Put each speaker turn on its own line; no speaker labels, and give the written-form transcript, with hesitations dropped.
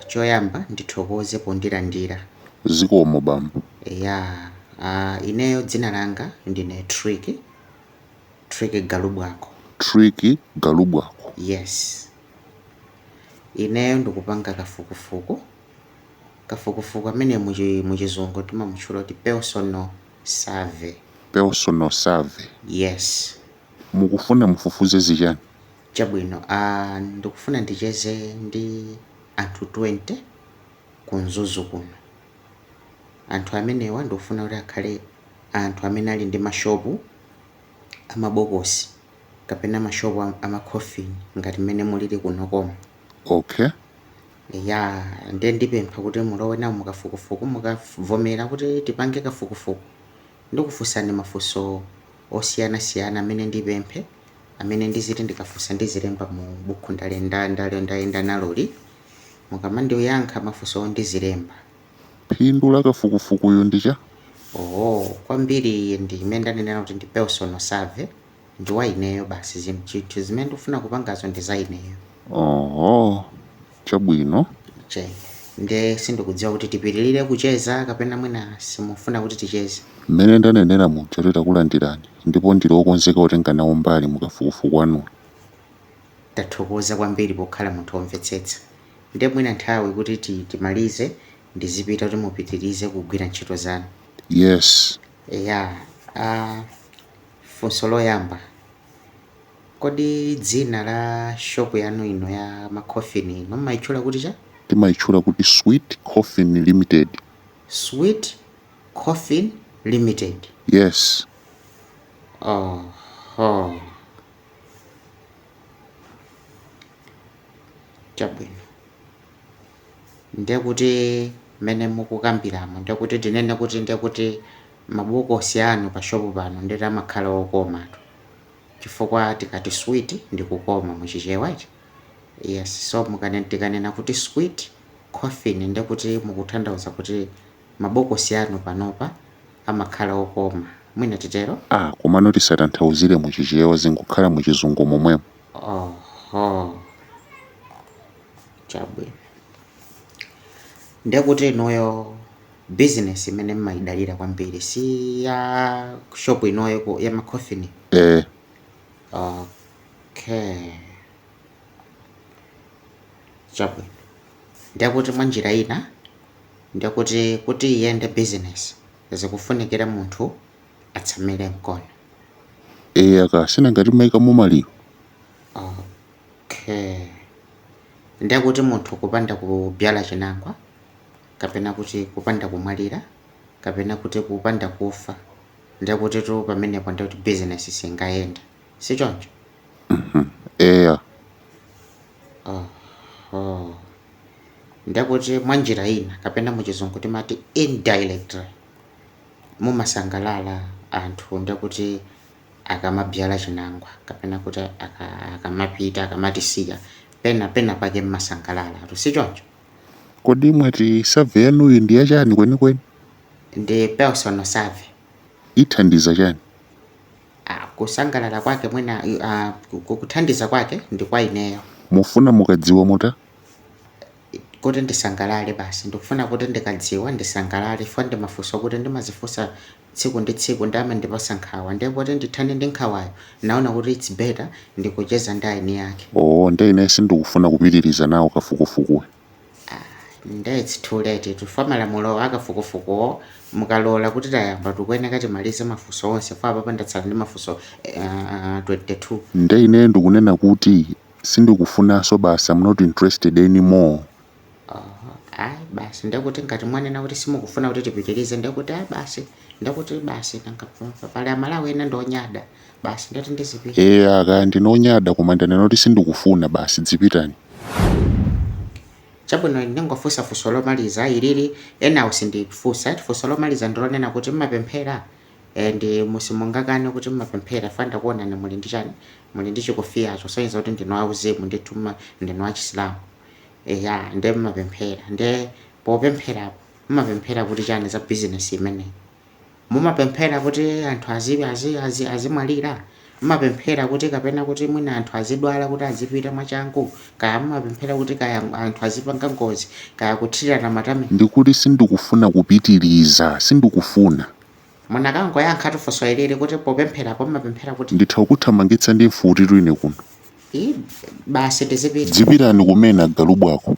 choyamba ndithokoze pondilandira.
Zikomo bambo.
Ya, ineyo dzina langa ndine Trick Galubwako.
Trick Galubwako.
Yes. Ineyo ndikupanga kafukufuku amene muchizungu timamutchula kuti personal survey.
Personal survey.
Yes.
Mukufuna mufufuze zichani?
Chabwino, ndikufuna ndicheze ndi anthu 20 kunzuzu kuno. Anthu amenewa ndikufuna kuti akhale anthu amene ali ndi mashopu amabokosi kapena mashopu amakhofini ngati mmene mulili kuno koma.
Okay.
Ya, ndipempha kuti mulowe nawo mukafukufuku mukavomera kuti tipange kafukufuku. Ndikufunsani mafunso osiyanasiyana amene ndipemphe, amene ndiziti ndikafunsa ndizilemba mu buku ndayenda naloli. Mukamandiyankha mafunso ndizilemba.
Phindu la kafukufukuyo ndicha?
Kwambiri imene ndanena kuti ndi personal survey ndi wa ineyo basi zinthu zimene ndikufuna kupangazo ndi za ineyo.
Chabwino.
Nde sindikudziwa kuti tipitirire kucheza kapena mwina simufuna kuti ticheze.
Mmene ndanenera muja titakulandirani ndipo ndili wokonzeka kutenga nawo mbali mukafukufuku anu.
Tathokoza kwambiri pokhala munthu womvetsetsa. Nde mwina nthawi kuti timalize ndizipita kuti mupitirize kugwira ntchito zanu.
Yes.
Ya, funso loyamba. Kodi dzina la shopu yanu ino ya makhofini ino mmayitchula kuti cha?
Timayitchula kuti Sweet Coffin Limited.
Sweet Coffin Limited.
Yes.
Chabwino. Ndekuti mene mukukambiramo ndekuti tinene kuti ndekuti mabokosi anu pa shopu pano ndeti amakhala okomatu. Chifukwa tikati sweet ndikukoma muchichewa ichi. Yes, so tikanena kuti sweet coffin ndekuti mukutanthauza kuti mabokosi anu panopa amakhala okoma. Mwina titero?
Komano tisatanthauzire muchichewa zingukhala muchizungu momwemo.
Chabwino. Ndekuti inoyo business imene mmayidalira kwambiri si ya shopu inoyo ya makhofini. Okay. Chabwino. Ndekuti mwanjira ina ndekuti kuti iyende business zikufunikira munthu atsamire mkono.
Akasina ngati mayikamo maliro.
Okay. Ndekuti munthu kupanda kubyala chinangwa kapena kuti kupanda kumwalira kapena kuti kupanda kufa. Ndekuti tu pamenepo ndekuti business singayenda. Si choncho? Ndekuti mwanjira ina kapena muchizungu timati indirectly mumasangalala anthu ndekuti akamabyala chinangwa kapena kuti akamapita akamatisiya pena pake mmasangalala. Si choncho?
Kodi mwati survey yanuyi ndi yachani kwenikweni?
Ndi personal survey.
Ithandiza chani?
Kusangalala kwake mwina kuthandiza kwake ndi kwa ineyo.
Mufuna mukadziwa muta?
Kuti ndisangalale basi ndikufuna kuti ndikadziwa ndisangalale fo ndi mafunso kuti ndimazifunsa tsiku ndi tsiku ndame ndipasa nkhawa ndekuti ndithane ndi nkhawayo naona kuti it's better ndikucheza ndi aini yake.
Nde ine sindikufuna kupitiriza nawo kafukufukuwe.
Nde it's too late tufa malamulo akafukufukuwo mukalola kuti tayamba tikuyeneka timalize mafunso onse fa papa ndatsala ndi mafunso 22.
Nde ine ndikunena kuti sindikufunanso basi I'm not interested anymore.
Basi ndekuti ngati mwanena kuti simukufuna kuti tipitirize ndekuti basi pale amalawi ena ndonyada basi ndati ndizipita.
Aka ndinonyada koma ndanena kuti sindikufuna basi dzipitani.
Chabwino ndingofunsa funso lomaliza ilili enawo sindifunsa funso lomaliza ndilonena kuti mmapemphera ndi musimungakane kuti mmapemphera fanda kuonani muli ndi chani muli ndi chikufiyacho soyenza kuti ndinu auzimu ndituma ndinu achisilamu. Nde mmapemphera nde popempherapo mmapemphera kuti chani za business imeneyi. Mumapemphera kuti anthu azimwalira mapemphera kuti kapena kuti mwina anthu azidwala kuti azipita mwachangu, kaya mapemphera kuti kaya anthu azipanga ngozi, kaya kuthirana matame?
Ndikuti sindikufuna kupitiriza, sindikufuna.
Munakangoyankha tufunso ilili kuti popempherapo mapemphera kuti
Nditha kuthamangitsa ndi mfutiro ine kuno.
basi tizipita.
Dzipitani kumene agalu bwako.